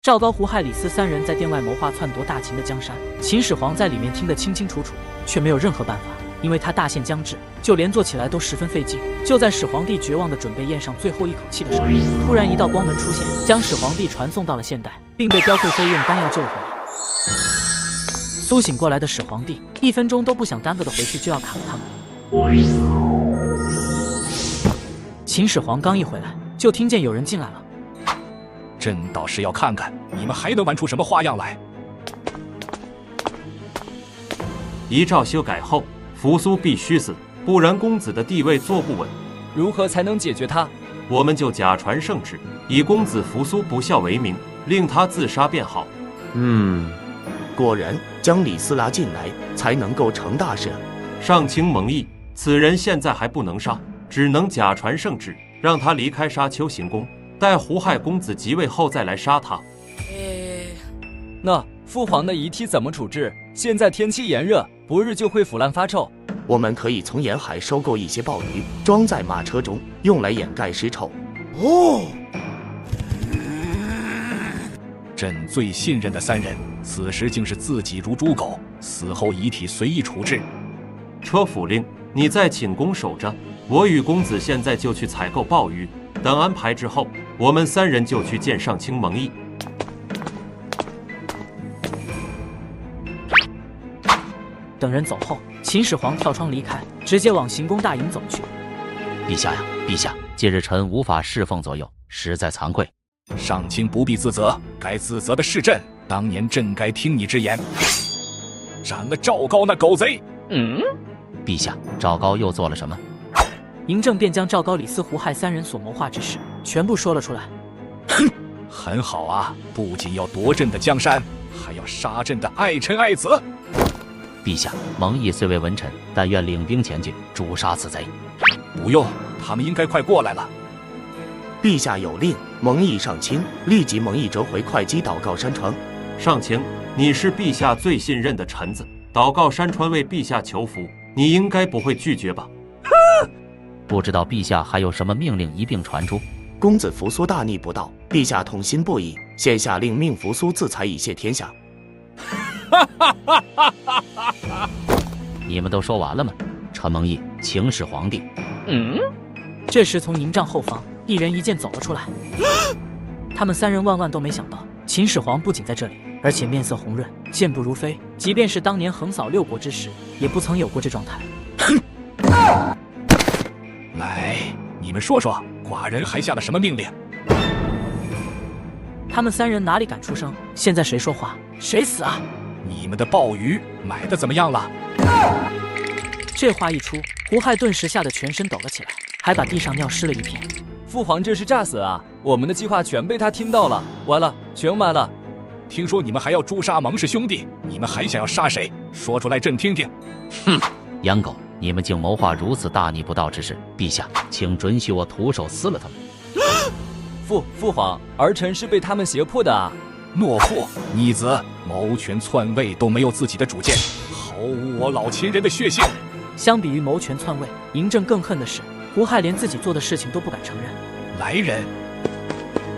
赵高、胡亥、李斯三人在殿外谋划篡夺大秦的江山，秦始皇在里面听得清清楚楚，却没有任何办法，因为他大限将至，就连做起来都十分费劲。就在始皇帝绝望的准备咽上最后一口气的时候，突然一道光门出现，将始皇帝传送到了现代，并被刁贵妃用丹药救了回来。苏醒过来的始皇帝1分钟都不想耽搁的回去就要砍了他们。秦始皇刚一回来，就听见有人进来了。朕倒是要看看你们还能玩出什么花样来。遗诏修改后，扶苏必须死，不然公子的地位坐不稳。如何才能解决他？我们就假传圣旨，以公子扶苏不孝为名，令他自杀便好。果然将李斯拉进来，才能够成大事。上卿蒙毅，此人现在还不能杀，只能假传圣旨，让他离开沙丘行宫，待胡亥公子即位后再来杀他。那父皇的遗体怎么处置？现在天气炎热，不日就会腐烂发臭。我们可以从沿海收购一些鲍鱼，装在马车中，用来掩盖尸臭。朕最信任的三人，此时竟是自己如猪狗，死后遗体随意处置。车府令，你在寝宫守着，我与公子现在就去采购鲍鱼，等安排之后，我们三人就去见上卿蒙毅。等人走后，秦始皇跳窗离开，直接往行宫大营走去。陛下呀，陛下，今日臣无法侍奉左右，实在惭愧。上卿不必自责，该自责的是朕。当年朕该听你之言，斩了赵高那狗贼。陛下，赵高又做了什么？嬴政便将赵高、李斯、胡亥三人所谋划之事全部说了出来。很好啊，不仅要夺朕的江山，还要杀朕的爱臣爱子。陛下，蒙毅虽为文臣，但愿领兵前进，诛杀此贼。不用，他们应该快过来了。陛下有令，蒙毅上卿立即蒙毅折回会稽祷告山川。上卿，你是陛下最信任的臣子，祷告山川为陛下求福，你应该不会拒绝吧？不知道陛下还有什么命令一并传出？公子扶苏大逆不道，陛下痛心不已，现下令命扶苏自裁以谢天下。你们都说完了吗？陈蒙毅，请使皇帝。这时从营帐后方一人一剑走了出来。他们三人万万都没想到，秦始皇不仅在这里，而且面色红润，健步如飞，即便是当年横扫6国之时，也不曾有过这状态。来，你们说说，寡人还下了什么命令？他们三人哪里敢出声？现在谁说话，谁死啊！你们的鲍鱼买的怎么样了？这话一出，胡亥顿时吓得全身抖了起来，还把地上尿湿了一片。父皇这是诈死啊！我们的计划全被他听到了，完了，全完了。听说你们还要诛杀蒙氏兄弟，你们还想要杀谁？说出来朕听听。养狗，你们竟谋划如此大逆不道之事，陛下，请准许我徒手撕了他们。父皇，儿臣是被他们胁迫的啊！懦夫逆子，谋权篡位都没有自己的主见，毫无我老秦人的血性。相比于谋权篡位，嬴政更恨的是胡亥连自己做的事情都不敢承认。来人，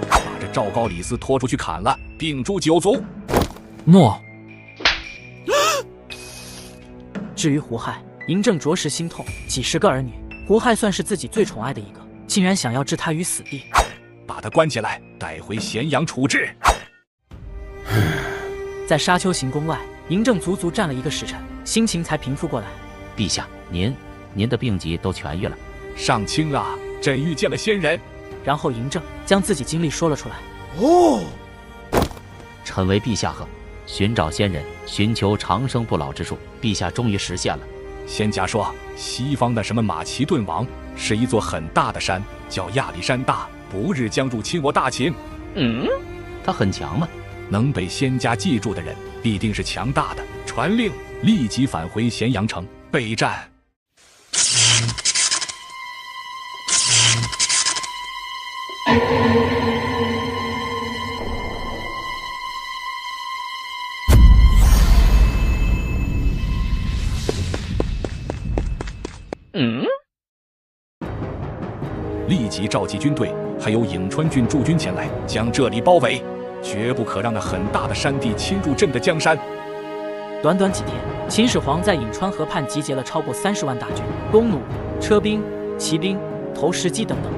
把这赵高、李斯拖出去砍了，并诛9族。诺。至于胡亥，嬴政着实心痛，几十个儿女，胡亥算是自己最宠爱的一个，竟然想要置他于死地。把他关起来，带回咸阳处置。在沙丘行宫外，嬴政足足站了1个时辰，心情才平复过来。陛下，您的病疾都痊愈了。上卿啊，朕遇见了仙人。然后嬴政将自己经历说了出来。臣为陛下贺，寻找仙人，寻求长生不老之术，陛下终于实现了。仙家说，西方的什么马其顿王是一座很大的山，叫亚历山大，不日将入侵我大秦。他很强吗？能被仙家记住的人，必定是强大的。传令，立即返回咸阳城备战。立即召集军队，还有颍川郡驻军前来，将这里包围。绝不可让那很大的山地侵入朕的江山。短短几天，秦始皇在颍川河畔集结了超过30万大军，弓弩、车兵、骑兵、投石机等等。